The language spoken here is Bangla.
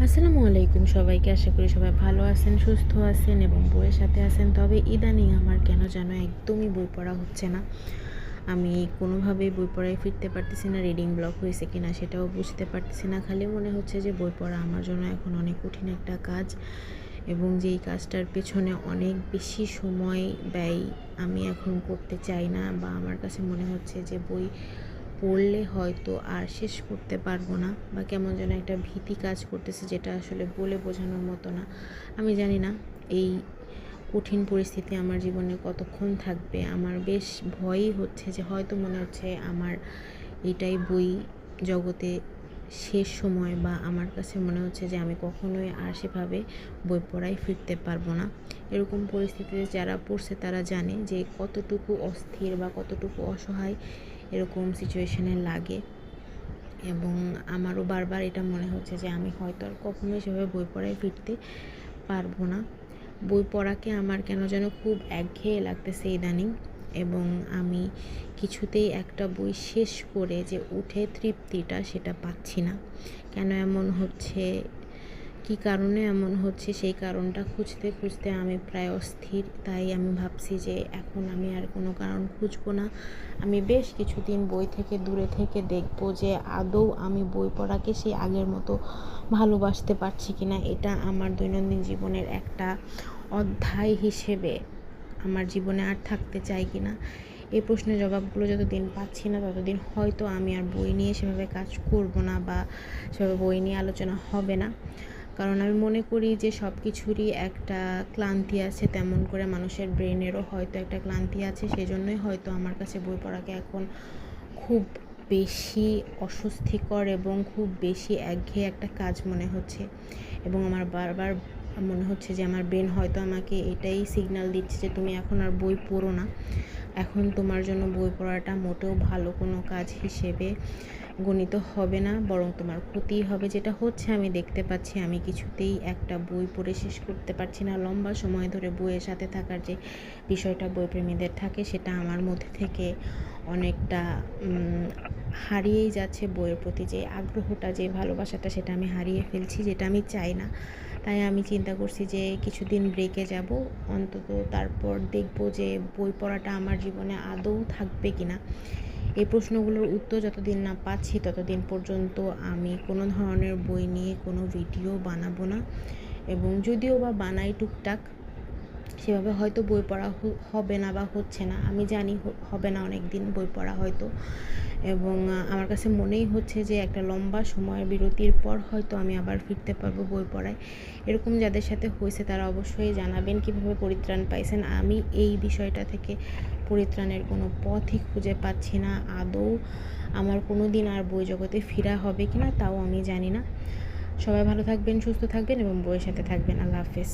আসসালামু আলাইকুম সবাইকে। আশা করি সবাই ভালো আছেন, সুস্থ আছেন এবং বইয়ের সাথে আছেন। তবে ইদানিং আমার কেন যেন একদমই বই পড়া হচ্ছে না। আমি কোনোভাবেই বই পড়ায় ফিরতে পারতেছি না। রিডিং ব্লক হয়েছে কিনা সেটাও বুঝতে পারতেছি না। খালি মনে হচ্ছে যে বই পড়া আমার জন্য এখন অনেক কঠিন একটা কাজ, এবং যেই কাজটার পেছনে অনেক বেশি সময় ব্যয় আমি এখন করতে চাই না, বা আমার কাছে মনে হচ্ছে যে বই পড়লে হয়তো আর শেষ করতে পারবো না, বা কেমন যেন একটা ভীতি কাজ করতেছে, যেটা আসলে বলে বোঝানোর মতো না। আমি জানি না এই কঠিন পরিস্থিতি আমার জীবনে কতক্ষণ থাকবে। আমার বেশ ভয়ই হচ্ছে, যে হয়তো মনে হচ্ছে আমার এটাই বই জগতে শেষ সময়, বা আমার কাছে মনে হচ্ছে যে আমি কখনোই আর সেভাবে বই পড়ায় ফিরতে পারবো না। এরকম পরিস্থিতিতে যারা পড়ছে তারা জানে যে কতটুকু অস্থির বা কতটুকু অসহায় এরকম সিচুয়েশনে লাগে। এবং আমারও বারবার এটা মনে হচ্ছে যে আমি হয়তো আর কখনোই সেভাবে বই পড়ায় ফিরতে পারবো না। বই পড়াকে আমার কেন যেন খুব একঘেয়ে লাগতেছে ইদানিং, এবং আমি কিছুতেই একটা বই শেষ করে যে উঠে তৃপ্তিটা সেটা পাচ্ছি না। কেন এমন হচ্ছে, কী কারণে এমন হচ্ছে, সেই কারণটা খুঁজতে খুঁজতে আমি প্রায় অস্থির। তাই আমি ভাবছি যে এখন আমি আর কোনো কারণ খুঁজবো না। আমি বেশ কিছুদিন বই থেকে দূরে থেকে দেখব যে আদৌ আমি বই পড়াকে সেই আগের মতো ভালোবাসতে পারছি কিনা। এটা আমার দৈনন্দিন জীবনের একটা অধ্যায় হিসেবে আমার জীবনে আর থাকতে চাই কিনা। এই প্রশ্নের জবাবগুলো যতদিন পাচ্ছি না, ততদিন হয়তো আমি আর বই নিয়ে সেভাবে কাজ করব না, বা সেভাবে বই নিয়ে আলোচনা হবে না। কারণ আমি মনে করি যে সব কিছুরই একটা ক্লান্তি আছে, তেমন করে মানুষের ব্রেনেরও হয়তো একটা ক্লান্তি আছে। সেজন্যই হয়তো আমার কাছে বই পড়াকে এখন খুব বেশি অস্বস্তিকর এবং খুব বেশি একঘেয়ে একটা কাজ মনে হচ্ছে। এবং আমার বারবার মনে হচ্ছে যে আমার ব্রেন হয়তো আমাকে এটাই সিগন্যাল দিচ্ছে যে তুমি এখন আর বই পড়ো না। এখন তোমার জন্য বই পড়াটা মোটেও ভালো কোনো কাজ হিসেবে গণিত হবে না, বরং তোমার ক্ষতিই হবে। যেটা হচ্ছে আমি দেখতে পাচ্ছি, আমি কিছুতেই একটা বই পড়ে শেষ করতে পারছি না। লম্বা সময় ধরে বইয়ের সাথে থাকার যে বিষয়টা বইপ্রেমীদের থাকে, সেটা আমার মধ্যে থেকে অনেকটা হারিয়েই যাচ্ছে। বইয়ের প্রতি যে আগ্রহটা, যে ভালোবাসাটা, সেটা আমি হারিয়ে ফেলছি, যেটা আমি চাই না। তাই আমি চিন্তা করছি যে কিছুদিন ব্রেকে যাব অন্তত, তারপর দেখব যে বই পড়াটা আমার জীবনে আদৌ থাকবে কিনা। এই প্রশ্নগুলোর উত্তর যতদিন না পাচ্ছি, ততদিন পর্যন্ত আমি কোনো ধরনের বই নিয়ে কোনো ভিডিও বানাবো না। এবং যদিও বা বানাই টুকটাক, সেভাবে হয়তো বই পড়া হবে না, বা হচ্ছে না। আমি জানি হবে না অনেক দিন বই পড়া হয়তো। এবং আমার কাছে মনেই হচ্ছে যে একটা লম্বা সময়ের বিরতির পর হয়তো আমি আবার ফিরতে পারবো বই পড়ায়। এরকম যাদের সাথে হয়েছে তারা অবশ্যই জানাবেন কীভাবে পরিত্রাণ পাইছেন। আমি এই বিষয়টা থেকে পরিত্রাণের কোনো পথই খুঁজে পাচ্ছি না। আদৌ আমার কোনো দিন আর বই জগতে ফেরা হবে কিনা তাও আমি জানি না। সবাই ভালো থাকবেন, সুস্থ থাকবেন এবং বইয়ের সাথে থাকবেন। আল্লাহ হাফেজ।